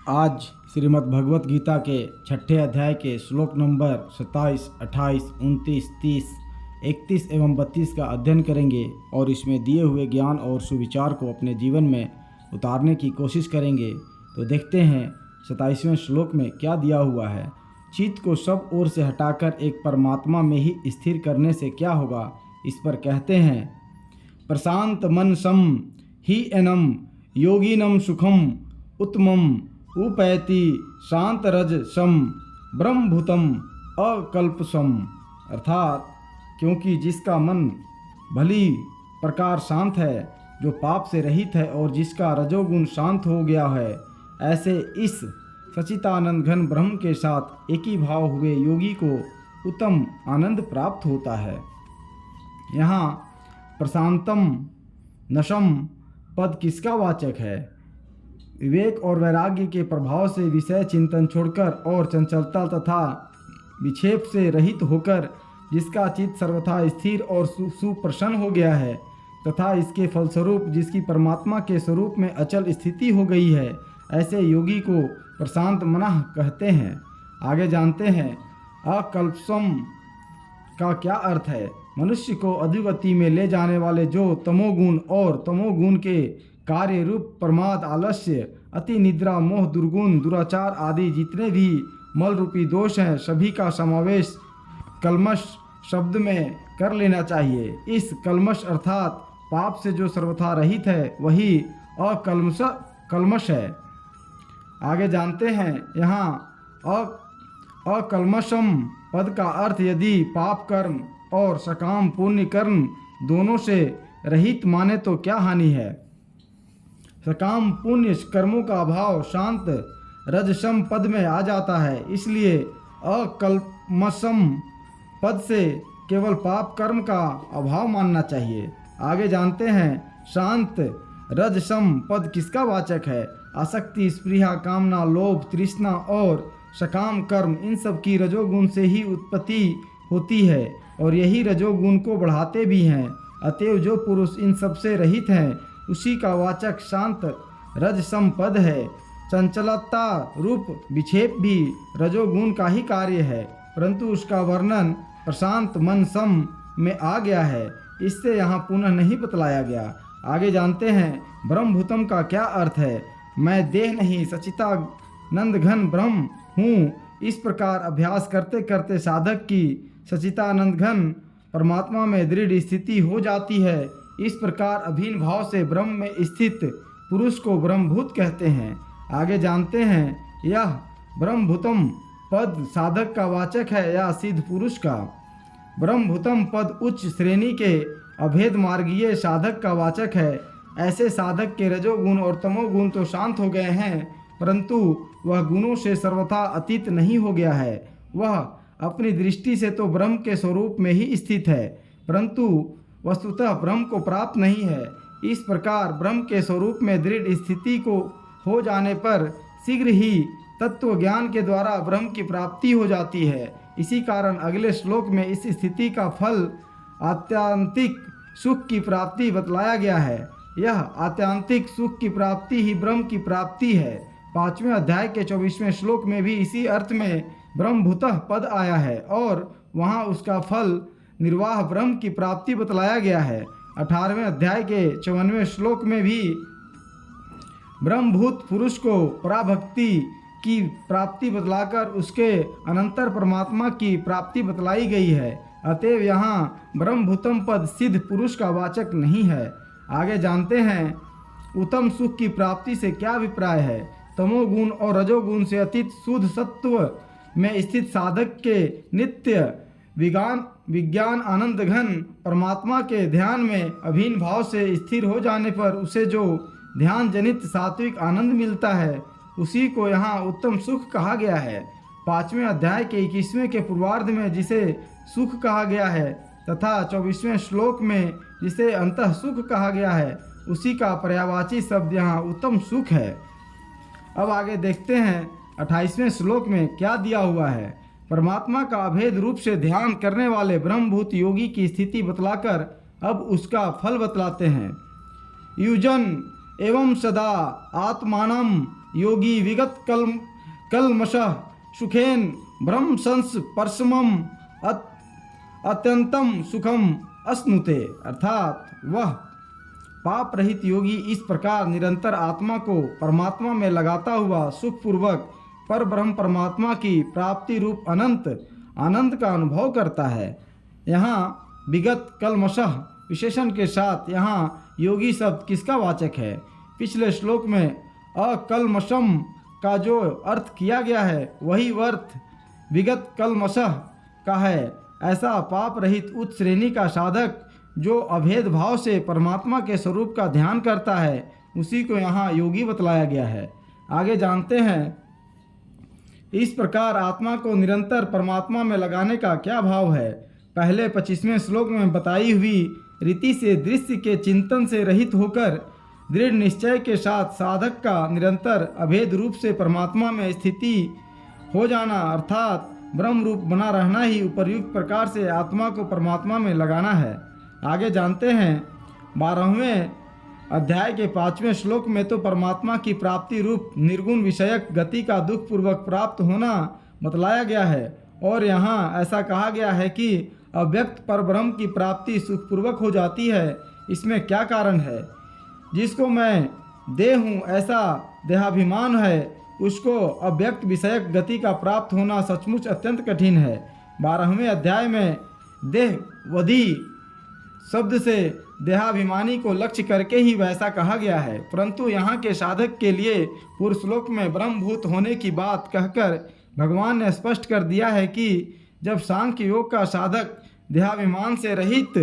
आज श्रीमद् भगवत गीता के छठे अध्याय के श्लोक नंबर 27, 28, 29, 30, 31 एवं 32 का अध्ययन करेंगे और इसमें दिए हुए ज्ञान और सुविचार को अपने जीवन में उतारने की कोशिश करेंगे। तो देखते हैं 27वें श्लोक में क्या दिया हुआ है। चित्त को सब ओर से हटाकर एक परमात्मा में ही स्थिर करने से क्या होगा, इस पर कहते हैं प्रशांत मन सम ही एनम योगिनम सुखम उत्तमम उपैति शांत रज सम ब्रह्मभूतम अकल्पसम। अर्थात क्योंकि जिसका मन भली प्रकार शांत है, जो पाप से रहित है और जिसका रजोगुण शांत हो गया है, ऐसे इस सच्चिदानंद घन ब्रह्म के साथ एक ही भाव हुए योगी को उत्तम आनंद प्राप्त होता है। यहाँ प्रशांतम नशम पद किसका वाचक है? विवेक और वैराग्य के प्रभाव से विषय चिंतन छोड़कर और चंचलता तथा विक्षेप से रहित होकर जिसका चित्त सर्वथा स्थिर और सुप्रसन्न हो गया है तथा इसके फलस्वरूप जिसकी परमात्मा के स्वरूप में अचल स्थिति हो गई है, ऐसे योगी को प्रशांत मनः कहते हैं। आगे जानते हैं अकल्पसम का क्या अर्थ है। मनुष्य को अधोगति में ले जाने वाले जो तमोगुण और तमोगुण के कार्य रूप प्रमाद, आलस्य, अति निद्रा, मोह, दुर्गुण, दुराचार आदि जितने भी मल रूपी दोष हैं, सभी का समावेश कल्मश शब्द में कर लेना चाहिए। इस कल्मश अर्थात पाप से जो सर्वथा रहित है वही कल्मश है। आगे जानते हैं यहाँ अकल्मषम पद का अर्थ यदि पाप कर्म और सकाम पुण्य कर्म दोनों से रहित माने तो क्या हानि है। सकाम पुण्य कर्मों का अभाव शांत रजसम पद में आ जाता है, इसलिए अकल्मषम पद से केवल पाप कर्म का अभाव मानना चाहिए। आगे जानते हैं शांत रजसम पद किसका वाचक है। आसक्ति, स्पृहा, कामना, लोभ, तृष्णा और सकाम कर्म इन सब की रजोगुण से ही उत्पत्ति होती है और यही रजोगुण को बढ़ाते भी हैं। अतएव जो पुरुष इन सब से रहित हैं उसी का वाचक शांत रजसम पद है। चंचलता रूप विक्षेप भी रजोगुण का ही कार्य है, परंतु उसका वर्णन प्रशांत मन सम में आ गया है, इससे यहाँ पुनः नहीं बतलाया गया। आगे जानते हैं ब्रह्मभूतम का क्या अर्थ है। मैं देह नहीं सच्चिदानंद घन ब्रह्म हूँ। इस प्रकार अभ्यास करते करते साधक की सच्चिदानंद घन परमात्मा में दृढ़ स्थिति हो जाती है। इस प्रकार अभिन्न भाव से ब्रह्म में स्थित पुरुष को ब्रह्मभूत कहते हैं। आगे जानते हैं यह ब्रह्मभूतम पद साधक का वाचक है या सिद्ध पुरुष का। ब्रह्मभूतम पद उच्च श्रेणी के अभेद मार्गीय साधक का वाचक है। ऐसे साधक के रजोगुण और तमोगुण तो शांत हो गए हैं, परंतु वह गुणों से सर्वथा अतीत नहीं हो गया है। वह अपनी दृष्टि से तो ब्रह्म के स्वरूप में ही स्थित है, परंतु वस्तुतः ब्रह्म को प्राप्त नहीं है। इस प्रकार ब्रह्म के स्वरूप में दृढ़ स्थिति को हो जाने पर शीघ्र ही तत्व ज्ञान के द्वारा ब्रह्म की प्राप्ति हो जाती है। इसी कारण अगले श्लोक में इस स्थिति का फल आत्यांतिक सुख की प्राप्ति बतलाया गया है। यह आत्यांतिक सुख की प्राप्ति ही ब्रह्म की प्राप्ति है। 5वें अध्याय के 24वें श्लोक में भी इसी अर्थ में ब्रह्मभूतः पद आया है और वहाँ उसका फल निर्वाह ब्रह्म की प्राप्ति बतलाया गया है। 18वें अध्याय के 54वें श्लोक में भी ब्रह्मभूत पुरुष को पराभक्ति की प्राप्ति बतलाकर उसके अनंतर परमात्मा की प्राप्ति बतलाई गई है। अतएव यहाँ ब्रह्मभूतम पद सिद्ध पुरुष का वाचक नहीं है। आगे जानते हैं उत्तम सुख की प्राप्ति से क्या अभिप्राय है। तमोगुण और रजोगुण से अतीत शुद्ध सत्व में स्थित साधक के नित्य विज्ञान आनंद घन परमात्मा के ध्यान में अभिन्न भाव से स्थिर हो जाने पर उसे जो ध्यान जनित सात्विक आनंद मिलता है, उसी को यहाँ उत्तम सुख कहा गया है। 5वें अध्याय के 21वें के पूर्वार्ध में जिसे सुख कहा गया है तथा 24वें श्लोक में जिसे अंतः सुख कहा गया है, उसी का पर्यायवाची शब्द यहाँ उत्तम सुख है। अब आगे देखते हैं 28वें श्लोक में क्या दिया हुआ है। परमात्मा का अभेद रूप से ध्यान करने वाले ब्रह्मभूत योगी की स्थिति बतलाकर अब उसका फल बतलाते हैं। युजन एवं सदा आत्मानं योगी विगत कलमशः सुखेन ब्रह्म संस्पर्शमम अत्यंतम सुखम अश्नुते। अर्थात वह पाप रहित योगी इस प्रकार निरंतर आत्मा को परमात्मा में लगाता हुआ सुखपूर्वक पर ब्रह्म परमात्मा की प्राप्ति रूप अनंत आनंद का अनुभव करता है। यहाँ विगत कलमशः विशेषण के साथ यहाँ योगी शब्द किसका वाचक है? पिछले श्लोक में अकलमशम का जो अर्थ किया गया है वही अर्थ विगत कलमशः का है। ऐसा पाप रहित उच्च श्रेणी का साधक जो अभेद भाव से परमात्मा के स्वरूप का ध्यान करता है उसी को यहाँ योगी बतलाया गया है। आगे जानते हैं इस प्रकार आत्मा को निरंतर परमात्मा में लगाने का क्या भाव है। पहले 25वें श्लोक में बताई हुई रीति से दृश्य के चिंतन से रहित होकर दृढ़ निश्चय के साथ साधक का निरंतर अभेद रूप से परमात्मा में स्थिति हो जाना अर्थात ब्रह्म रूप बना रहना ही उपर्युक्त प्रकार से आत्मा को परमात्मा में लगाना है। आगे जानते हैं 12वें अध्याय के 5वें श्लोक में तो परमात्मा की प्राप्ति रूप निर्गुण विषयक गति का दुख पूर्वक प्राप्त होना बतलाया गया है और यहाँ ऐसा कहा गया है कि अव्यक्त परब्रह्म की प्राप्ति सुखपूर्वक हो जाती है। इसमें क्या कारण है? जिसको मैं देह हूँ ऐसा देहाभिमान है उसको अव्यक्त विषयक गति का प्राप्त होना सचमुच अत्यंत कठिन है। 12वें अध्याय में देहवधि शब्द से देहाभिमानी को लक्ष्य करके ही वैसा कहा गया है, परंतु यहाँ के साधक के लिए पूर्व श्लोक में ब्रह्मभूत होने की बात कहकर भगवान ने स्पष्ट कर दिया है कि जब सांख्य योग का साधक देहाभिमान से रहित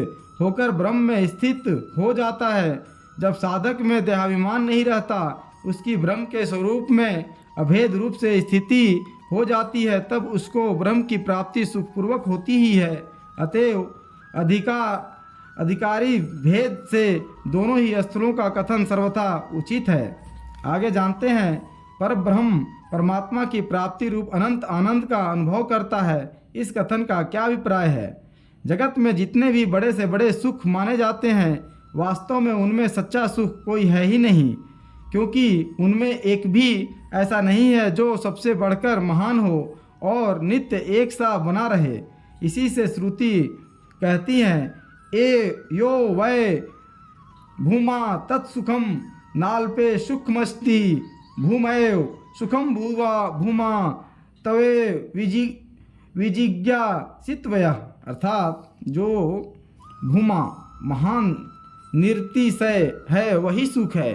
होकर ब्रह्म में स्थित हो जाता है, जब साधक में देहाभिमान नहीं रहता, उसकी ब्रह्म के स्वरूप में अभेद रूप से स्थिति हो जाती है, तब उसको ब्रह्म की प्राप्ति सुखपूर्वक होती ही है। अतएव अधिकारी भेद से दोनों ही स्थलों का कथन सर्वथा उचित है। आगे जानते हैं पर ब्रह्म परमात्मा की प्राप्ति रूप अनंत आनंद का अनुभव करता है। इस कथन का क्या अभिप्राय है? जगत में जितने भी बड़े से बड़े सुख माने जाते हैं वास्तव में उनमें सच्चा सुख कोई है ही नहीं, क्योंकि उनमें एक भी ऐसा नहीं है जो सबसे बढ़कर महान हो और नित्य एक सा बना रहे। इसी से श्रुति कहती हैं ए यो वै भूमा तत्सुखम नाल्पे सुखमस्ति भूमैव सुखम भूमा तवे विजिज्ञा सित्वय। अर्थात जो भूमा महान निर्तिशय है वही सुख है,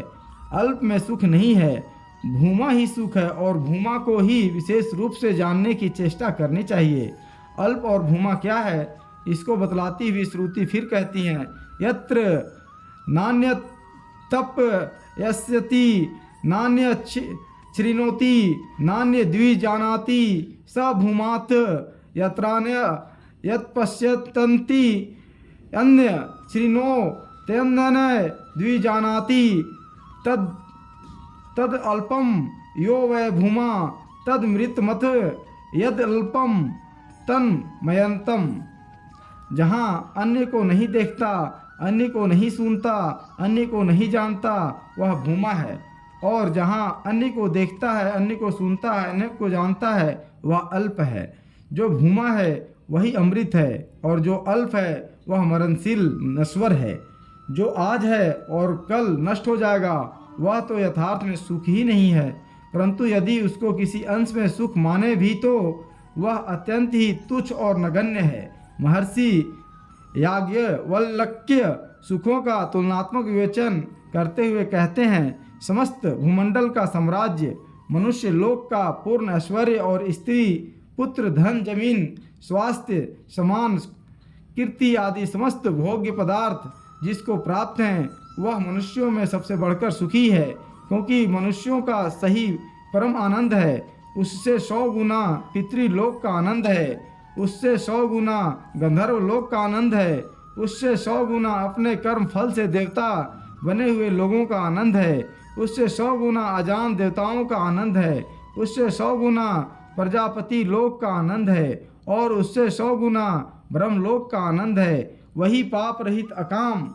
अल्प में सुख नहीं है, भूमा ही सुख है और भूमा को ही विशेष रूप से जानने की चेष्टा करनी चाहिए। अल्प और भूमा क्या है इसको बतलाती हुई श्रुति फिर कहती हैं यत्र नान्य तप यस्यति नान्य श्रृणोति नान्य द्विजानाति स भूमात् यत्रान्य यत्पश्यन्ति अन्य श्रृणो तेन्य द्विजानाति तद अल्पम यो वै भूमा तद मृतमथ यद अल्पम तन मयंतम। जहाँ अन्य को नहीं देखता, अन्य को नहीं सुनता, अन्य को नहीं जानता वह भूमा है, और जहाँ अन्य को देखता है, अन्य को सुनता है, अन्य को जानता है वह अल्प है। जो भूमा है वही अमृत है और जो अल्प है वह मरणशील नश्वर है। जो आज है और कल नष्ट हो जाएगा वह तो यथार्थ में सुख ही नहीं है, परंतु यदि उसको किसी अंश में सुख माने भी तो वह अत्यंत ही तुच्छ और नगण्य है। महर्षि याज्ञवल्क्य सुखों का तुलनात्मक विवेचन करते हुए कहते हैं समस्त भूमंडल का साम्राज्य, मनुष्य लोक का पूर्ण ऐश्वर्य और स्त्री पुत्र धन जमीन स्वास्थ्य समान कीर्ति आदि समस्त भोग्य पदार्थ जिसको प्राप्त हैं वह मनुष्यों में सबसे बढ़कर सुखी है, क्योंकि मनुष्यों का सही परम आनंद है। उससे 100 गुना पितृलोक का आनंद है, उससे 100 गुना गंधर्व लोक का आनंद है, उससे 100 गुना अपने कर्म फल से देवता बने हुए लोगों का आनंद है, उससे 100 गुना अजान देवताओं का आनंद है, उससे 100 गुना प्रजापति लोक का आनंद है और उससे 100 गुना ब्रह्मलोक का आनंद है। वही पाप रहित अकाम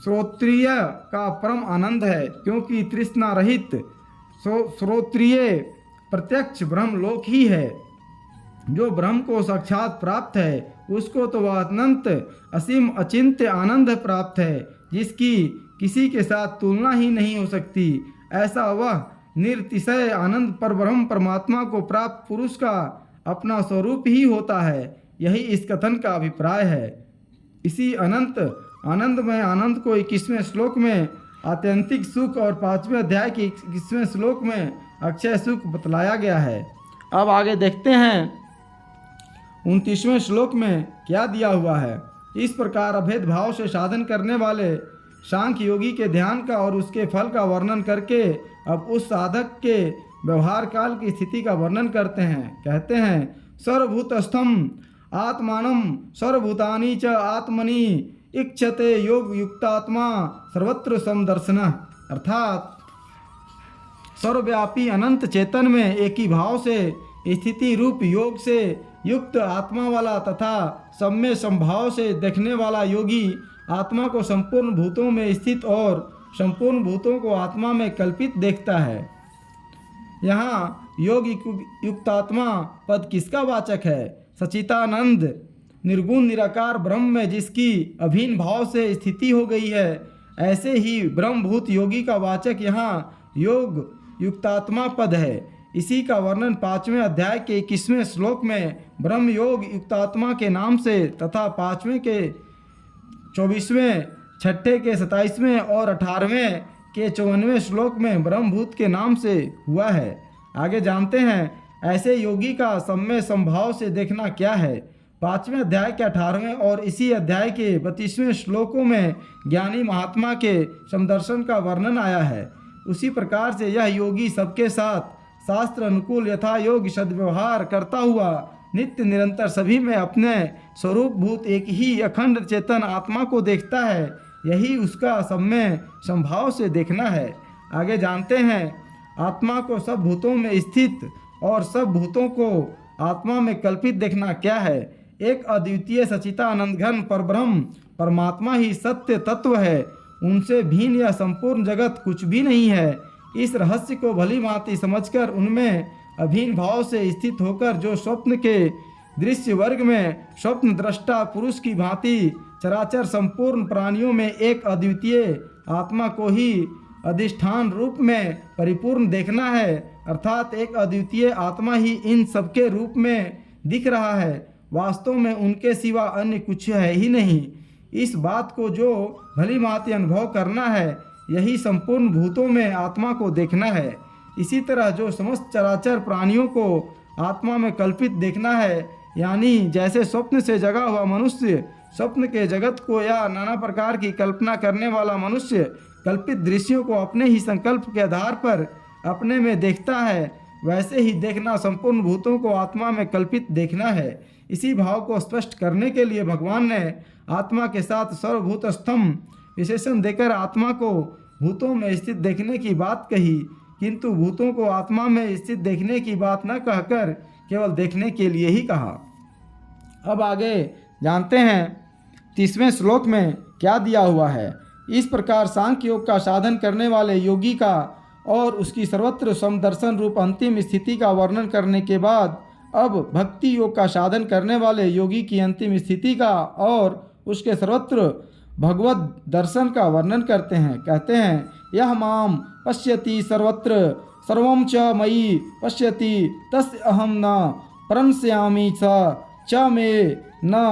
श्रोत्रिय का परम आनंद है, क्योंकि तृष्णा रहित श्रोत्रिय प्रत्यक्ष ब्रह्मलोक ही है। जो ब्रह्म को साक्षात प्राप्त है उसको तो वह अनंत असीम अचिंत्य आनंद प्राप्त है, जिसकी किसी के साथ तुलना ही नहीं हो सकती। ऐसा वह निरतिशय आनंद पर ब्रह्म परमात्मा को प्राप्त पुरुष का अपना स्वरूप ही होता है। यही इस कथन का अभिप्राय है। इसी अनंत आनंदमय आनंद को 21वें श्लोक में आत्यंतिक सुख और 5वें अध्याय के 21वें श्लोक में अक्षय सुख बतलाया गया है। अब आगे देखते हैं 29वें श्लोक में क्या दिया हुआ है। इस प्रकार अभेद भाव से साधन करने वाले सांख्य योगी के ध्यान का और उसके फल का वर्णन करके अब उस साधक के व्यवहार काल की स्थिति का वर्णन करते हैं। कहते हैं सर्वभूतस्थम आत्मानम सर्वभूतानि च आत्मनि इक्षते योग युक्तात्मा सर्वत्र समदर्शन। अर्थात सर्वव्यापी अनंत चेतन में एक ही भाव से स्थिति रूप योग से युक्त आत्मा वाला तथा सम्य संभाव से देखने वाला योगी आत्मा को संपूर्ण भूतों में स्थित और संपूर्ण भूतों को आत्मा में कल्पित देखता है। यहाँ योग युक्तात्मा पद किसका वाचक है? सचितानंद निर्गुण निराकार ब्रह्म में जिसकी अभिन्न भाव से स्थिति हो गई है, ऐसे ही ब्रह्मभूत योगी का वाचक यहाँ योग युक्तात्मा पद है। इसी का वर्णन 5वें अध्याय के 21वें श्लोक में ब्रह्म योग युक्तात्मा के नाम से तथा 5वें के 24वें, 6ठे के 27वें और 18वें के 54वें श्लोक में ब्रह्मभूत के नाम से हुआ है। आगे जानते हैं ऐसे योगी का सम्य संभाव से देखना क्या है। 5वें अध्याय के 18वें और इसी अध्याय के 32वें श्लोकों में ज्ञानी महात्मा के समदर्शन का वर्णन आया है। उसी प्रकार से यह योगी सबके साथ शास्त्र अनुकूल यथा योग सद्व्यवहार करता हुआ नित्य निरंतर सभी में अपने स्वरूप भूत एक ही अखंड चेतन आत्मा को देखता है। यही उसका सम्य संभाव से देखना है। आगे जानते हैं आत्मा को सब भूतों में स्थित और सब भूतों को आत्मा में कल्पित देखना क्या है। एक अद्वितीय सचितानंद घन परब्रह्म परमात्मा ही सत्य तत्व है। उनसे भिन्न यह संपूर्ण जगत कुछ भी नहीं है। इस रहस्य को भली भांति समझकर उनमें अभिन्न भाव से स्थित होकर जो स्वप्न के दृश्य वर्ग में स्वप्न दृष्टा पुरुष की भांति चराचर संपूर्ण प्राणियों में एक अद्वितीय आत्मा को ही अधिष्ठान रूप में परिपूर्ण देखना है, अर्थात एक अद्वितीय आत्मा ही इन सबके रूप में दिख रहा है। वास्तव में उनके सिवा अन्य कुछ है ही नहीं। इस बात को जो भली भांति अनुभव करना है, यही संपूर्ण भूतों में आत्मा को देखना है। इसी तरह जो समस्त चराचर प्राणियों को आत्मा में कल्पित देखना है, यानी जैसे स्वप्न से जगा हुआ मनुष्य स्वप्न के जगत को या नाना प्रकार की कल्पना करने वाला मनुष्य कल्पित दृश्यों को अपने ही संकल्प के आधार पर अपने में देखता है, वैसे ही देखना संपूर्ण भूतों को आत्मा में कल्पित देखना है। इसी भाव को स्पष्ट करने के लिए भगवान ने आत्मा के साथ सर्वभूत स्तंभ विशेषण देकर आत्मा को भूतों में स्थित देखने की बात कही, किंतु भूतों को आत्मा में स्थित देखने की बात न कहकर केवल देखने के लिए ही कहा। अब आगे जानते हैं 30वें श्लोक में क्या दिया हुआ है। इस प्रकार सांख्य योग का साधन करने वाले योगी का और उसकी सर्वत्र समदर्शन रूप अंतिम स्थिति का वर्णन करने के बाद अब भक्ति योग का साधन करने वाले योगी की अंतिम स्थिति का और उसके सर्वत्र भगवत दर्शन का वर्णन करते हैं। कहते हैं यह माम पश्यति सर्वत्र सर्वं च मयि पश्यति तस्य अहम न प्रणश्यामि च मे न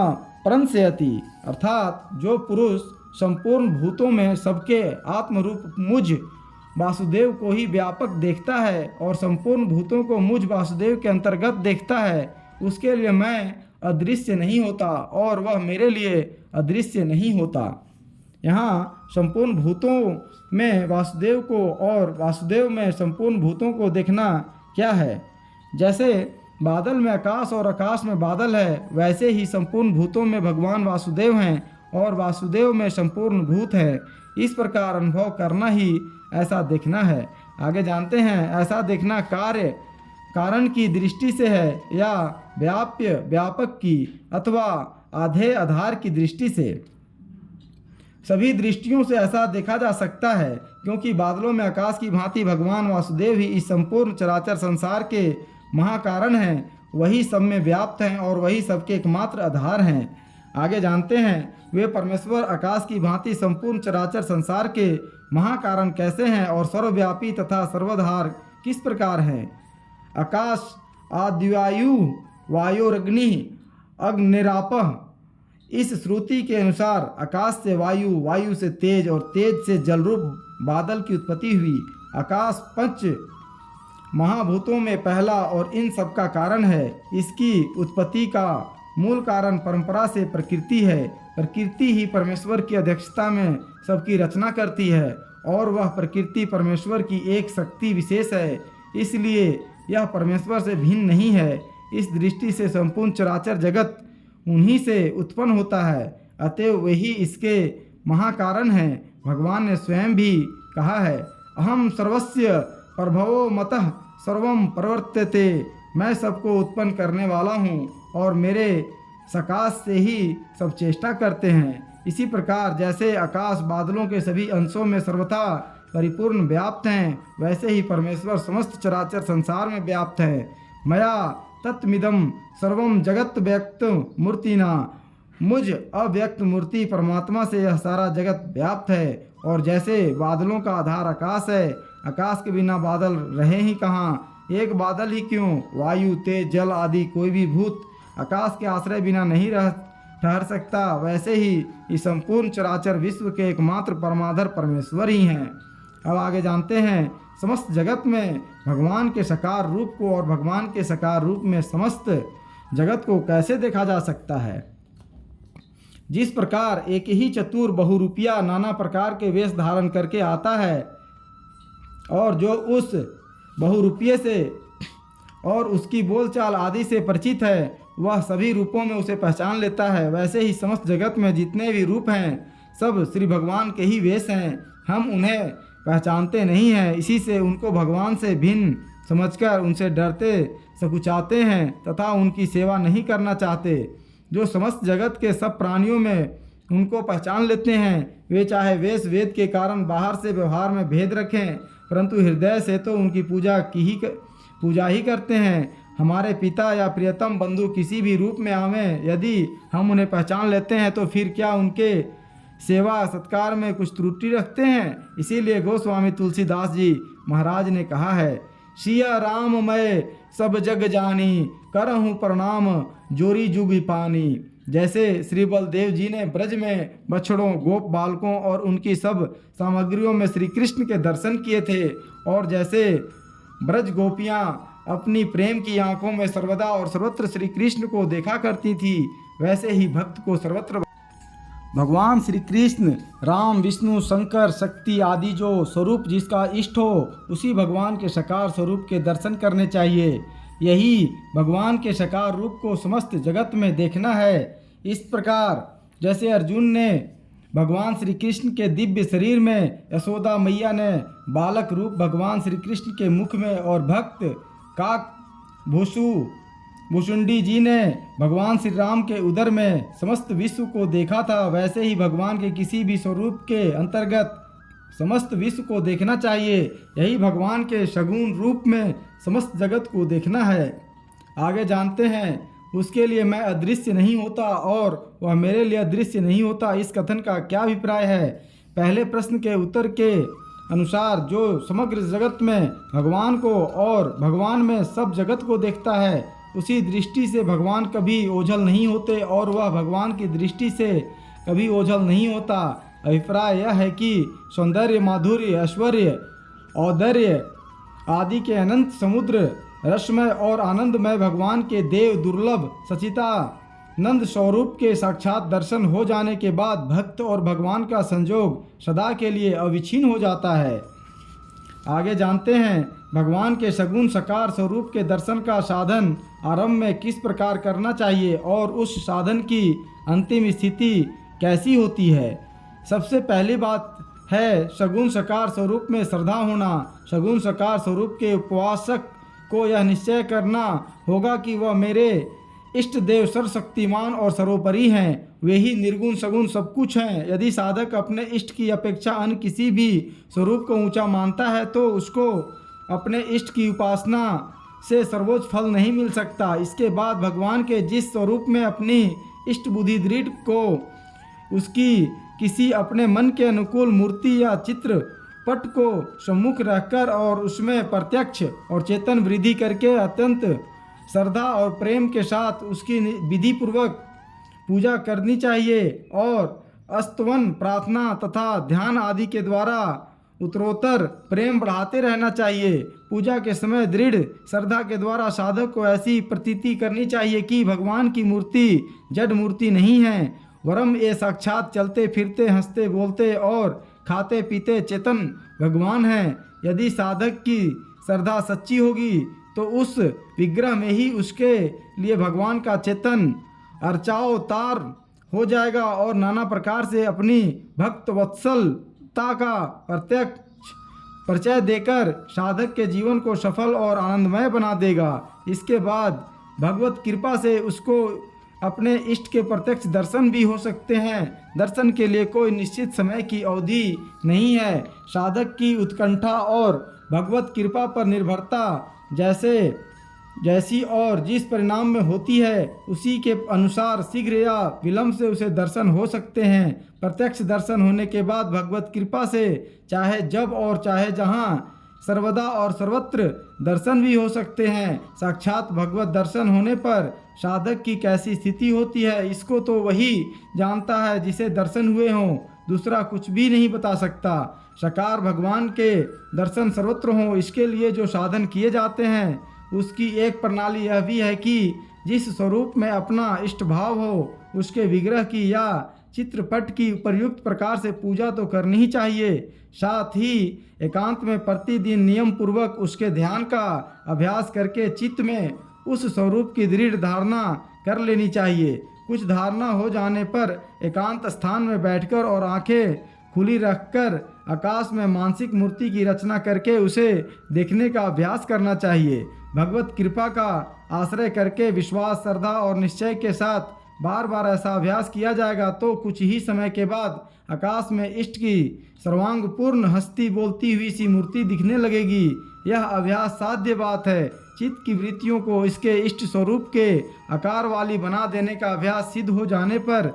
प्रणश्यति। अर्थात जो पुरुष संपूर्ण भूतों में सबके आत्मरूप मुझ वासुदेव को ही व्यापक देखता है और संपूर्ण भूतों को मुझ वासुदेव के अंतर्गत देखता है, उसके लिए मैं अदृश्य नहीं होता और वह मेरे लिए अदृश्य नहीं होता। यहाँ संपूर्ण भूतों में वासुदेव को और वासुदेव में संपूर्ण भूतों को देखना क्या है। जैसे बादल में आकाश और आकाश में बादल है, वैसे ही संपूर्ण भूतों में भगवान वासुदेव हैं और वासुदेव में संपूर्ण भूत है। इस प्रकार अनुभव करना ही ऐसा देखना है। आगे जानते हैं ऐसा देखना कार्य कारण की दृष्टि से है या व्याप्य व्यापक की अथवा आधे आधार की दृष्टि से। सभी दृष्टियों से ऐसा देखा जा सकता है, क्योंकि बादलों में आकाश की भांति भगवान वासुदेव ही इस संपूर्ण चराचर संसार के महाकारण हैं। वही सब में व्याप्त हैं और वही सबके एकमात्र आधार हैं। आगे जानते हैं, वे परमेश्वर आकाश की भांति संपूर्ण चराचर संसार के महाकारण कैसे हैं और सर्वव्यापी तथा सर्वाधार किस प्रकार हैं। आकाश आदिवायु वायोरग्नि अग्निरापः। इस श्रुति के अनुसार आकाश से वायु, वायु से तेज और तेज से जलरूप बादल की उत्पत्ति हुई। आकाश पंच महाभूतों में पहला और इन सब का कारण है। इसकी उत्पत्ति का मूल कारण परंपरा से प्रकृति है। प्रकृति ही परमेश्वर की अध्यक्षता में सबकी रचना करती है और वह प्रकृति परमेश्वर की एक शक्ति विशेष है, इसलिए यह परमेश्वर से भिन्न नहीं है। इस दृष्टि से संपूर्ण चराचर जगत उन्हीं से उत्पन्न होता है, अतएव वही इसके महाकारण हैं। भगवान ने स्वयं भी कहा है, अहम सर्वस्य प्रभवो मतः सर्वम प्रवर्तते। मैं सबको उत्पन्न करने वाला हूँ और मेरे सकाश से ही सब चेष्टा करते हैं। इसी प्रकार जैसे आकाश बादलों के सभी अंशों में सर्वथा परिपूर्ण व्याप्त हैं, वैसे ही परमेश्वर समस्त चराचर संसार में व्याप्त है। मया तत्मिदं सर्वम जगत व्यक्त मूर्तिना। मुझ अव्यक्त मूर्ति परमात्मा से यह सारा जगत व्याप्त है। और जैसे बादलों का आधार आकाश है, आकाश के बिना बादल रहे ही कहाँ, एक बादल ही क्यों, वायु, तेज, जल आदि कोई भी भूत आकाश के आश्रय बिना नहीं ठहर सकता। वैसे ही इस संपूर्ण चराचर विश्व के एकमात्र परमाधार परमेश्वर ही हैं। अब आगे जानते हैं, समस्त जगत में भगवान के साकार रूप को और भगवान के साकार रूप में समस्त जगत को कैसे देखा जा सकता है। जिस प्रकार एक ही चतुर बहुरूपिया नाना प्रकार के वेश धारण करके आता है और जो उस बहुरूपिये से और उसकी बोलचाल आदि से परिचित है, वह सभी रूपों में उसे पहचान लेता है, वैसे ही समस्त जगत में जितने भी रूप हैं सब श्री भगवान के ही वेश हैं। हम उन्हें पहचानते नहीं हैं, इसी से उनको भगवान से भिन्न समझकर उनसे डरते सकुचाते हैं तथा उनकी सेवा नहीं करना चाहते। जो समस्त जगत के सब प्राणियों में उनको पहचान लेते हैं, वे चाहे वेश वेद के कारण बाहर से व्यवहार में भेद रखें, परंतु हृदय से तो उनकी पूजा ही करते हैं। हमारे पिता या प्रियतम बंधु किसी भी रूप में आवें, यदि हम उन्हें पहचान लेते हैं तो फिर क्या उनके सेवा सत्कार में कुछ त्रुटि रखते हैं। इसीलिए गोस्वामी तुलसीदास जी महाराज ने कहा है, सिया राम मैं सब जग जानी, करहूँ प्रणाम जोरी जुगी पानी। जैसे श्री बलदेव जी ने ब्रज में बछड़ों, गोप बालकों और उनकी सब सामग्रियों में श्री कृष्ण के दर्शन किए थे, और जैसे ब्रज गोपियाँ अपनी प्रेम की आंखों में सर्वदा और सर्वत्र श्री कृष्ण को देखा करती थी, वैसे ही भक्त को सर्वत्र भगवान श्री कृष्ण, राम, विष्णु, शंकर, शक्ति आदि जो स्वरूप जिसका इष्ट हो, उसी भगवान के साकार स्वरूप के दर्शन करने चाहिए। यही भगवान के साकार रूप को समस्त जगत में देखना है। इस प्रकार जैसे अर्जुन ने भगवान श्री कृष्ण के दिव्य शरीर में, यशोदा मैया ने बालक रूप भगवान श्री कृष्ण के मुख में और भक्त काक भुसुंडी जी ने भगवान श्री राम के उदर में समस्त विश्व को देखा था, वैसे ही भगवान के किसी भी स्वरूप के अंतर्गत समस्त विश्व को देखना चाहिए। यही भगवान के सगुण रूप में समस्त जगत को देखना है। आगे जानते हैं, उसके लिए मैं अदृश्य नहीं होता और वह मेरे लिए अदृश्य नहीं होता, इस कथन का क्या अभिप्राय है। पहले प्रश्न के उत्तर के अनुसार जो समग्र जगत में भगवान को और भगवान में सब जगत को देखता है, उसी दृष्टि से भगवान कभी ओझल नहीं होते और वह भगवान की दृष्टि से कभी ओझल नहीं होता। अभिप्राय यह है कि सौंदर्य, माधुर्य, ऐश्वर्य, औदार्य आदि के अनंत समुद्र रसमय और आनंदमय भगवान के देव दुर्लभ सचितानंद स्वरूप के साक्षात दर्शन हो जाने के बाद भक्त और भगवान का संयोग सदा के लिए अविच्छिन्न हो जाता है। आगे जानते हैं, भगवान के सगुण साकार स्वरूप के दर्शन का साधन आरंभ में किस प्रकार करना चाहिए और उस साधन की अंतिम स्थिति कैसी होती है। सबसे पहली बात है सगुण साकार स्वरूप में श्रद्धा होना। सगुण साकार स्वरूप के उपासक को यह निश्चय करना होगा कि वह मेरे इष्ट देव सर्वशक्तिमान और सर्वोपरि हैं, वे ही निर्गुण सगुण सब कुछ हैं। यदि साधक अपने इष्ट की अपेक्षा अन्य किसी भी स्वरूप को ऊंचा मानता है तो उसको अपने इष्ट की उपासना से सर्वोच्च फल नहीं मिल सकता। इसके बाद भगवान के जिस स्वरूप में अपनी इष्ट बुद्धि दृढ़ को उसकी किसी अपने मन के अनुकूल मूर्ति या चित्र पट को सम्मुख रखकर और उसमें प्रत्यक्ष और चेतन वृद्धि करके अत्यंत श्रद्धा और प्रेम के साथ उसकी विधि पूर्वक पूजा करनी चाहिए और स्तवन प्रार्थना तथा ध्यान आदि के द्वारा उत्तरोत्तर प्रेम बढ़ाते रहना चाहिए। पूजा के समय दृढ़ श्रद्धा के द्वारा साधक को ऐसी प्रतीति करनी चाहिए कि भगवान की मूर्ति जड़ मूर्ति नहीं है, वरम ये साक्षात चलते फिरते हंसते बोलते और खाते पीते चेतन भगवान हैं। यदि साधक की श्रद्धा सच्ची होगी तो उस विग्रह में ही उसके लिए भगवान का चेतन अर्चावतार हो जाएगा और नाना प्रकार से अपनी भक्त वत्सलता का प्रत्यक्ष परिचय देकर साधक के जीवन को सफल और आनंदमय बना देगा। इसके बाद भगवत कृपा से उसको अपने इष्ट के प्रत्यक्ष दर्शन भी हो सकते हैं। दर्शन के लिए कोई निश्चित समय की अवधि नहीं है। साधक की उत्कंठा और भगवत कृपा पर निर्भरता जैसी और जिस परिणाम में होती है उसी के अनुसार शीघ्र या विलंब से उसे दर्शन हो सकते हैं। प्रत्यक्ष दर्शन होने के बाद भगवत कृपा से चाहे जब और चाहे जहाँ सर्वदा और सर्वत्र दर्शन भी हो सकते हैं। साक्षात भगवत दर्शन होने पर साधक की कैसी स्थिति होती है इसको तो वही जानता है जिसे दर्शन हुए हों, दूसरा कुछ भी नहीं बता सकता। साकार भगवान के दर्शन सर्वत्र हों इसके लिए जो साधन किए जाते हैं उसकी एक प्रणाली यह भी है कि जिस स्वरूप में अपना इष्ट भाव हो उसके विग्रह की या चित्रपट की उपयुक्त प्रकार से पूजा तो करनी ही चाहिए। साथ ही एकांत में प्रतिदिन नियम पूर्वक उसके ध्यान का अभ्यास करके चित्त में उस स्वरूप की दृढ़ धारणा कर लेनी चाहिए। कुछ धारणा हो जाने पर एकांत स्थान में बैठकर और आंखें खुली रखकर आकाश में मानसिक मूर्ति की रचना करके उसे देखने का अभ्यास करना चाहिए। भगवत कृपा का आश्रय करके विश्वास श्रद्धा और निश्चय के साथ बार बार ऐसा अभ्यास किया जाएगा तो कुछ ही समय के बाद आकाश में इष्ट की सर्वांगपूर्ण हस्ती बोलती हुई सी मूर्ति दिखने लगेगी। यह अभ्यास साध्य बात है। चित्त की वृत्तियों को इसके इष्ट स्वरूप के आकार वाली बना देने का अभ्यास सिद्ध हो जाने पर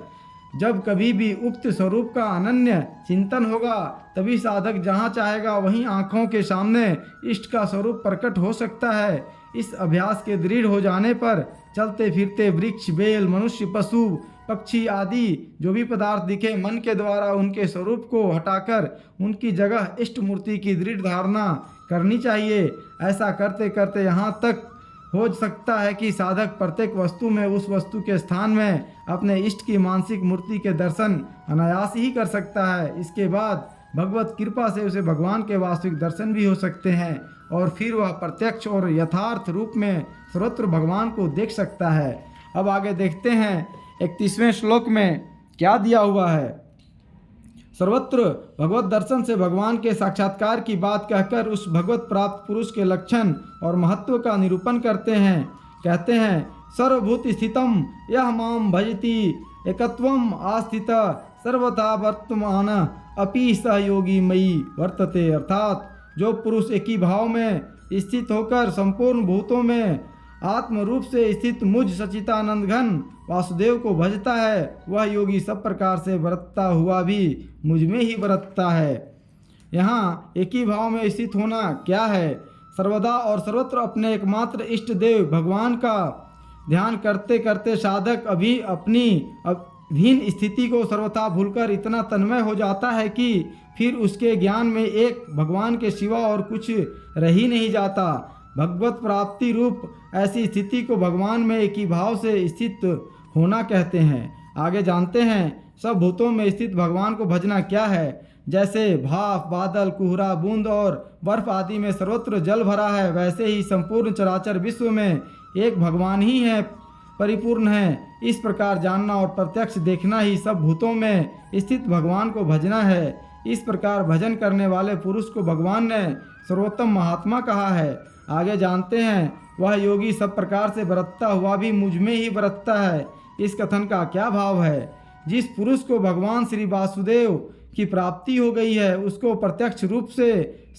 जब कभी भी उक्त स्वरूप का अनन्य चिंतन होगा तभी साधक जहाँ चाहेगा वहीं आँखों के सामने इष्ट का स्वरूप प्रकट हो सकता है। इस अभ्यास के दृढ़ हो जाने पर चलते फिरते वृक्ष बेल मनुष्य पशु पक्षी आदि जो भी पदार्थ दिखे मन के द्वारा उनके स्वरूप को हटाकर उनकी जगह इष्ट मूर्ति की दृढ़ धारणा करनी चाहिए। ऐसा करते करते यहाँ तक हो सकता है कि साधक प्रत्येक वस्तु में उस वस्तु के स्थान में अपने इष्ट की मानसिक मूर्ति के दर्शन अनायास ही कर सकता है। इसके बाद भगवत कृपा से उसे भगवान के वास्तविक दर्शन भी हो सकते हैं और फिर वह प्रत्यक्ष और यथार्थ रूप में सर्वत्र भगवान को देख सकता है। अब आगे देखते हैं 31वें श्लोक में क्या दिया हुआ है। सर्वत्र भगवत दर्शन से भगवान के साक्षात्कार की बात कहकर उस भगवत प्राप्त पुरुष के लक्षण और महत्व का निरूपण करते हैं। कहते हैं सर्वभूत स्थितम यह माम भजति एकत्वम आस्थित सर्वथा वर्तमान अपि सहयोगी मयि वर्तते। अर्थात जो पुरुष एक ही भाव में स्थित होकर संपूर्ण भूतों में आत्म रूप से स्थित मुझ सचितानंद घन वासुदेव को भजता है वह योगी सब प्रकार से बरतता हुआ भी मुझ में ही बरतता है। यहाँ एक ही भाव में स्थित होना क्या है? सर्वदा और सर्वत्र अपने एकमात्र इष्ट देव भगवान का ध्यान करते करते साधक अभी अपनी अधीन स्थिति को सर्वथा भूलकर इतना तन्मय हो जाता है कि फिर उसके ज्ञान में एक भगवान के सिवा और कुछ रह ही नहीं जाता। भगवत प्राप्ति रूप ऐसी स्थिति को भगवान में एक ही भाव से स्थित होना कहते हैं। आगे जानते हैं सब भूतों में स्थित भगवान को भजना क्या है। जैसे भाप बादल कुहरा बूंद और बर्फ आदि में सर्वत्र जल भरा है वैसे ही संपूर्ण चराचर विश्व में एक भगवान ही है परिपूर्ण है। इस प्रकार जानना और प्रत्यक्ष देखना ही सब भूतों में स्थित भगवान को भजना है। इस प्रकार भजन करने वाले पुरुष को भगवान ने सर्वोत्तम महात्मा कहा है। आगे जानते हैं, वह योगी सब प्रकार से बरतता हुआ भी मुझ में ही बरतता है। इस कथन का क्या भाव है? जिस पुरुष को भगवान श्री वासुदेव की प्राप्ति हो गई है, उसको प्रत्यक्ष रूप से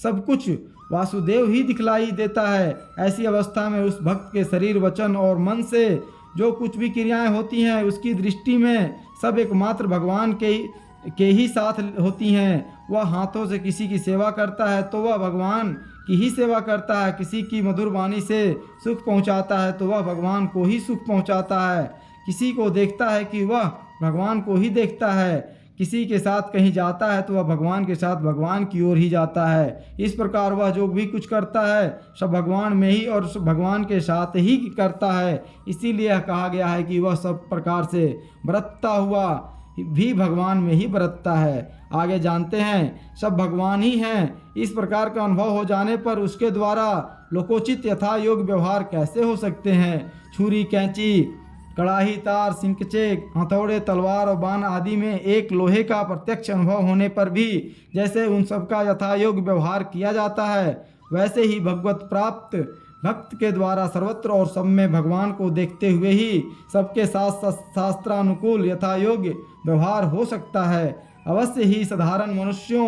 सब कुछ वासुदेव ही दिखलाई देता है। ऐसी अवस्था में उस भक्त के शरीर, वचन और मन से जो कुछ भी क्रियाएं होती हैं, उसकी दृष्टि में सब एकमात्र भगवान के ही साथ होती हैं। वह हाथों से किसी की सेवा करता है तो वह भगवान की ही सेवा करता है। किसी की मधुर वाणी से सुख पहुंचाता है तो वह भगवान को ही सुख पहुंचाता है। किसी को देखता है कि वह भगवान को ही देखता है। किसी के साथ कहीं जाता है तो वह भगवान के साथ भगवान की ओर ही जाता है। इस प्रकार वह जो भी कुछ करता है सब भगवान में ही और भगवान के साथ ही करता है। इसीलिए यह कहा गया है कि वह सब प्रकार से बरतता हुआ भी भगवान में ही बरतता है। आगे जानते हैं, सब भगवान ही हैं। इस प्रकार का अनुभव हो जाने पर उसके द्वारा लोकोचित यथा योग व्यवहार कैसे हो सकते हैं? छुरी, कैंची, कड़ाही, तार, सिंकचे, हथौड़े, तलवार और बाण आदि में एक लोहे का प्रत्यक्ष अनुभव होने पर भी जैसे उन सबका यथायोग व्यवहार किया जाता है, वैसे ही भगवत प्राप्त भक्त के द्वारा सर्वत्र और सब में भगवान को देखते हुए ही सबके साथ शास्त्रानुकूल यथायोग्य व्यवहार हो सकता है। अवश्य ही साधारण मनुष्यों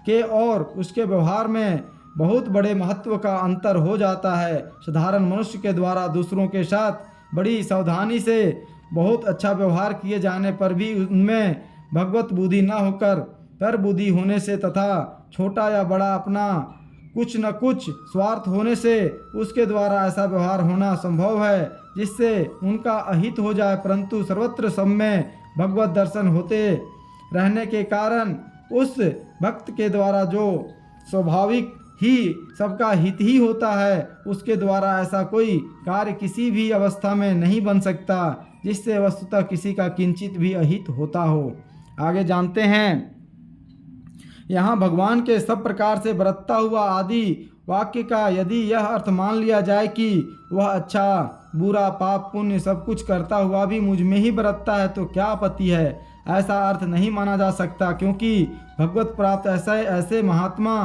के और उसके व्यवहार में बहुत बड़े महत्व का अंतर हो जाता है। साधारण मनुष्य के द्वारा दूसरों के साथ बड़ी सावधानी से बहुत अच्छा व्यवहार किए जाने पर भी उनमें भगवत बुद्धि न होकर पर बुद्धि होने से तथा छोटा या बड़ा अपना कुछ न कुछ स्वार्थ होने से उसके द्वारा ऐसा व्यवहार होना संभव है जिससे उनका अहित हो जाए। परंतु सर्वत्र सब में भगवत दर्शन होते रहने के कारण उस भक्त के द्वारा जो स्वाभाविक ही सबका हित ही होता है, उसके द्वारा ऐसा कोई कार्य किसी भी अवस्था में नहीं बन सकता जिससे वस्तुतः किसी का किंचित भी अहित होता हो। आगे जानते हैं, यहाँ भगवान के सब प्रकार से बरतता हुआ आदि वाक्य का यदि यह अर्थ मान लिया जाए कि वह अच्छा बुरा पाप पुण्य सब कुछ करता हुआ भी मुझ में ही बरतता है तो क्या आपत्ति है? ऐसा अर्थ नहीं माना जा सकता, क्योंकि भगवत प्राप्त ऐसे महात्मा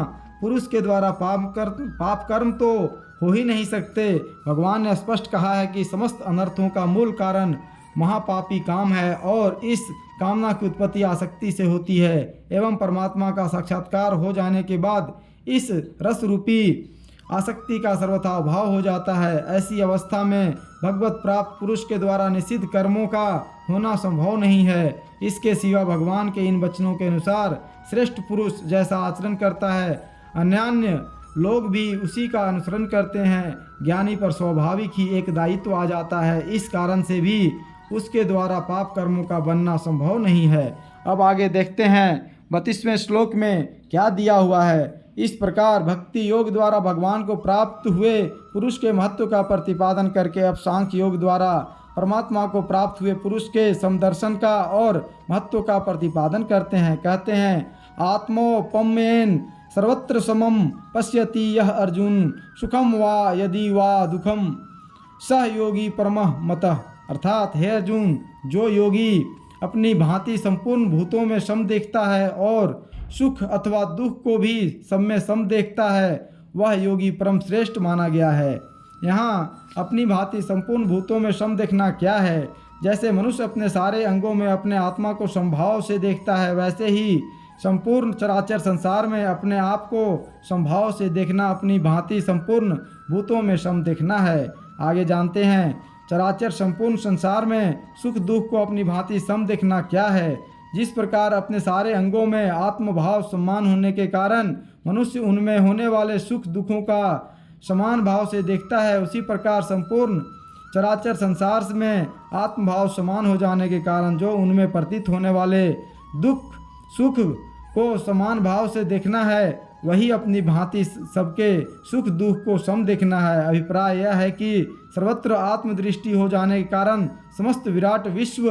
पुरुष के द्वारा पाप कर्म तो हो ही नहीं सकते। भगवान ने स्पष्ट कहा है कि समस्त अनर्थों का मूल कारण महापापी काम है और इस कामना की उत्पत्ति आसक्ति से होती है एवं परमात्मा का साक्षात्कार हो जाने के बाद इस रस रूपी आसक्ति का सर्वथा अभाव हो जाता है। ऐसी अवस्था में भगवत प्राप्त पुरुष के द्वारा निषिद्ध कर्मों का होना संभव नहीं है। इसके सिवा भगवान के इन वचनों के अनुसार श्रेष्ठ पुरुष जैसा आचरण करता है, अन्यान्य लोग भी उसी का अनुसरण करते हैं। ज्ञानी पर स्वाभाविक ही एक दायित्व आ जाता है, इस कारण से भी उसके द्वारा पाप कर्मों का बनना संभव नहीं है। अब आगे देखते हैं 32वें श्लोक में क्या दिया हुआ है। इस प्रकार भक्ति योग द्वारा भगवान को प्राप्त हुए पुरुष के महत्व का प्रतिपादन करके अब सांख्य योग द्वारा परमात्मा को प्राप्त हुए पुरुष के समदर्शन का और महत्व का प्रतिपादन करते हैं। कहते हैं, आत्मोपम्येन सर्वत्र समम पश्यति यह अर्जुन, सुखम वा यदि वा दुखम सह योगी परमः मतः। अर्थात हे अर्जुन, जो योगी अपनी भांति संपूर्ण भूतों में सम देखता है और सुख अथवा दुख को भी सब में सम देखता है, वह योगी परम श्रेष्ठ माना गया है। यहाँ अपनी भांति संपूर्ण भूतों में सम देखना क्या है? जैसे मनुष्य अपने सारे अंगों में अपने आत्मा को समभाव से देखता है, वैसे ही संपूर्ण चराचर संसार में अपने आप को समभाव से देखना अपनी भांति संपूर्ण भूतों में सम देखना है। आगे जानते हैं, चराचर संपूर्ण संसार में सुख दुख को अपनी भांति सम देखना क्या है? जिस प्रकार अपने सारे अंगों में आत्मभाव समान होने के कारण मनुष्य उनमें होने वाले सुख दुखों का समान भाव से देखता है, उसी प्रकार संपूर्ण चराचर संसार में आत्मभाव समान हो जाने के कारण जो उनमें प्रतीत होने वाले दुख सुख को समान भाव से देखना है, वही अपनी भांति सबके सुख दुख को सम देखना है। अभिप्राय यह है कि सर्वत्र आत्मदृष्टि हो जाने के कारण समस्त विराट विश्व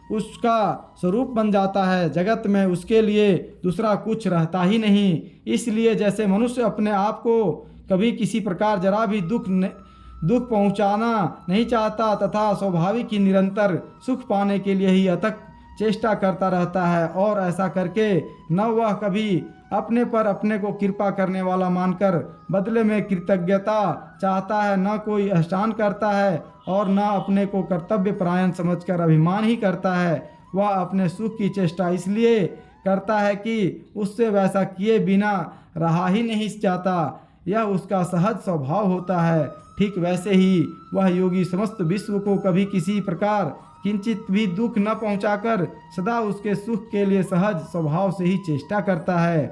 उसका स्वरूप बन जाता है। जगत में उसके लिए दूसरा कुछ रहता ही नहीं। इसलिए जैसे मनुष्य अपने आप को कभी किसी प्रकार जरा भी दुख पहुंचाना नहीं चाहता तथा स्वाभाविक ही निरंतर सुख पाने के लिए ही अथक चेष्टा करता रहता है और ऐसा करके न वह कभी अपने पर अपने को कृपा करने वाला मानकर बदले में कृतज्ञता चाहता है, न कोई एहसान करता है और न अपने को कर्तव्य परायण समझकर अभिमान ही करता है। वह अपने सुख की चेष्टा इसलिए करता है कि उससे वैसा किए बिना रहा ही नहीं जाता, यह उसका सहज स्वभाव होता है। ठीक वैसे ही वह योगी समस्त विश्व को कभी किसी प्रकार किंचित भी दुख न पहुंचाकर सदा उसके सुख के लिए सहज स्वभाव से ही चेष्टा करता है।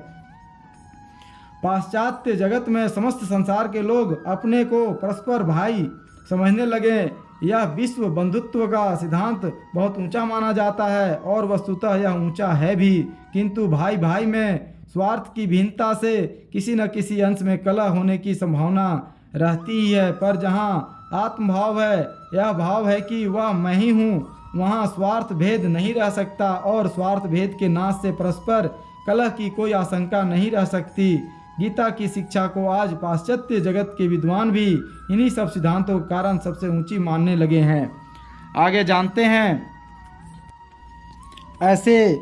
पाश्चात्य जगत में समस्त संसार के लोग अपने को परस्पर भाई समझने लगे। यह विश्व बंधुत्व का सिद्धांत बहुत ऊंचा माना जाता है और वस्तुतः यह ऊंचा है भी, किंतु भाई भाई में स्वार्थ की भिन्नता से किसी न किसी अंश में कलह होने की संभावना रहती ही है। पर जहाँ आत्मभाव है, यह भाव है कि वह मैं ही हूँ, वहाँ स्वार्थ भेद नहीं रह सकता और स्वार्थ भेद के नाश से परस्पर कलह की कोई आशंका नहीं रह सकती। गीता की शिक्षा को आज पाश्चात्य जगत के विद्वान भी इन्हीं सब सिद्धांतों के कारण सबसे ऊंची मानने लगे हैं। आगे जानते हैं, ऐसे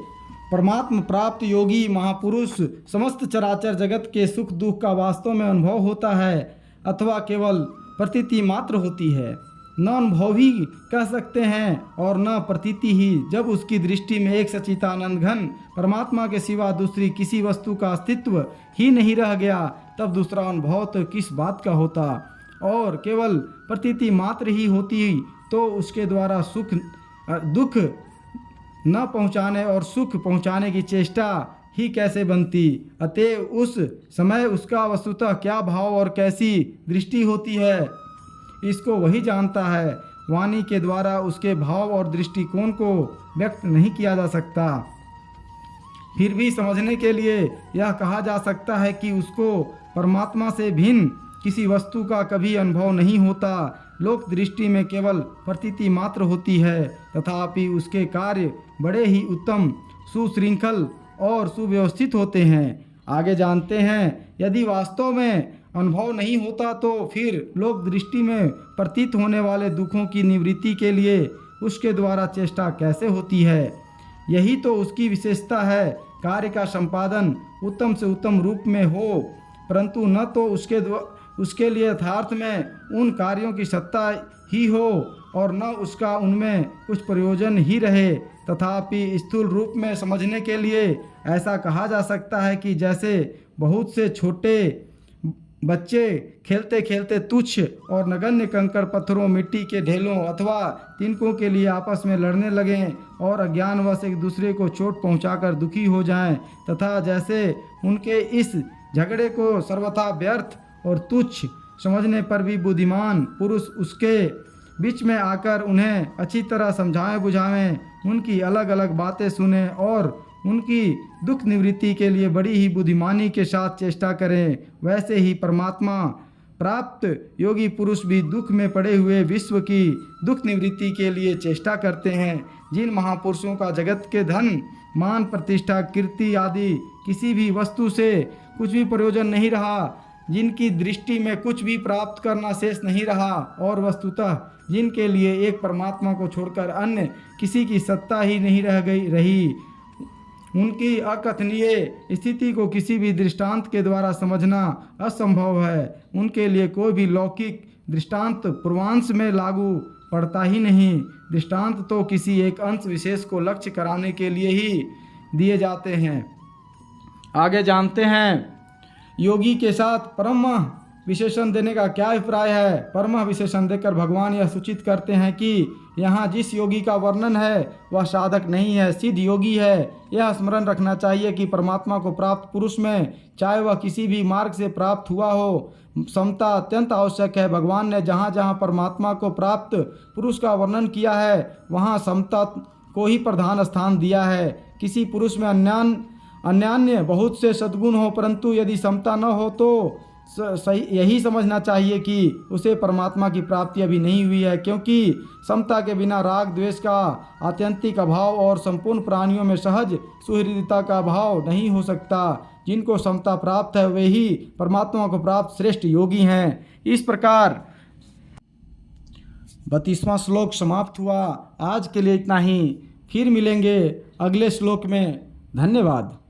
परमात्म प्राप्त योगी महापुरुष समस्त चराचर जगत के सुख दुख का वास्तव में अनुभव होता है अथवा केवल प्रतीति मात्र होती है। न अनुभव ही कह सकते हैं और न प्रतीति ही। जब उसकी दृष्टि में एक सच्चिदानंद घन परमात्मा के सिवा दूसरी किसी वस्तु का अस्तित्व ही नहीं रह गया, तब दूसरा अनुभव तो किस बात का होता। और केवल प्रतीति मात्र ही होती तो उसके द्वारा दुख न पहुँचाने और सुख पहुँचाने की चेष्टा ही कैसे बनती। अतः उस समय उसका वस्तुतः क्या भाव और कैसी दृष्टि होती है, इसको वही जानता है। वाणी के द्वारा उसके भाव और दृष्टिकोण को व्यक्त नहीं किया जा सकता। फिर भी समझने के लिए यह कहा जा सकता है कि उसको परमात्मा से भिन्न किसी वस्तु का कभी अनुभव नहीं होता। लोक दृष्टि में केवल प्रतीति मात्र होती है, तथापि उसके कार्य बड़े ही उत्तम, सुशृंखल और सुव्यवस्थित होते हैं। आगे जानते हैं, यदि वास्तव में अनुभव नहीं होता तो फिर लोक दृष्टि में प्रतीत होने वाले दुखों की निवृत्ति के लिए उसके द्वारा चेष्टा कैसे होती है। यही तो उसकी विशेषता है। कार्य का संपादन उत्तम से उत्तम रूप में हो, परंतु न तो उसके लिए यथार्थ में उन कार्यों की सत्ता ही हो और न उसका उनमें कुछ प्रयोजन ही रहे। तथापि स्थूल रूप में समझने के लिए ऐसा कहा जा सकता है कि जैसे बहुत से छोटे बच्चे खेलते खेलते तुच्छ और नगण्य कंकड़ पत्थरों, मिट्टी के ढेलों अथवा तिनकों के लिए आपस में लड़ने लगें और अज्ञानवश एक दूसरे को चोट पहुंचाकर दुखी हो जाएं, तथा जैसे उनके इस झगड़े को सर्वथा व्यर्थ और तुच्छ समझने पर भी बुद्धिमान पुरुष उसके बीच में आकर उन्हें अच्छी तरह समझाएं बुझाएं, उनकी अलग अलग बातें सुने और उनकी दुख निवृत्ति के लिए बड़ी ही बुद्धिमानी के साथ चेष्टा करें, वैसे ही परमात्मा प्राप्त योगी पुरुष भी दुख में पड़े हुए विश्व की दुख निवृत्ति के लिए चेष्टा करते हैं। जिन महापुरुषों का जगत के धन, मान, प्रतिष्ठा, कीर्ति आदि किसी भी वस्तु से कुछ भी प्रयोजन नहीं रहा, जिनकी दृष्टि में कुछ भी प्राप्त करना शेष नहीं रहा और वस्तुतः जिनके लिए एक परमात्मा को छोड़कर अन्य किसी की सत्ता ही नहीं रही, उनकी अकथनीय स्थिति को किसी भी दृष्टांत के द्वारा समझना असंभव है। उनके लिए कोई भी लौकिक दृष्टांत पूर्वांश में लागू पड़ता ही नहीं। दृष्टांत तो किसी एक अंश विशेष को लक्ष्य कराने के लिए ही दिए जाते हैं। आगे जानते हैं, योगी के साथ परम विशेषण देने का क्या अभिप्राय है। परम विशेषण देकर भगवान यह सूचित करते हैं कि यहाँ जिस योगी का वर्णन है वह साधक नहीं है, सिद्ध योगी है। यह स्मरण रखना चाहिए कि परमात्मा को प्राप्त पुरुष में चाहे वह किसी भी मार्ग से प्राप्त हुआ हो, समता अत्यंत आवश्यक है। भगवान ने जहाँ जहाँ परमात्मा को प्राप्त पुरुष का वर्णन किया है वहाँ समता को ही प्रधान स्थान दिया है। किसी पुरुष में अन्यान्य बहुत से सद्गुण हो, परंतु यदि समता न हो तो सही यही समझना चाहिए कि उसे परमात्मा की प्राप्ति अभी नहीं हुई है, क्योंकि समता के बिना राग द्वेष का आत्यंतिक अभाव और संपूर्ण प्राणियों में सहज सुहृदता का अभाव नहीं हो सकता। जिनको समता प्राप्त है वे ही परमात्मा को प्राप्त श्रेष्ठ योगी हैं। इस प्रकार 32वां श्लोक समाप्त हुआ। आज के लिए इतना ही। फिर मिलेंगे अगले श्लोक में। धन्यवाद।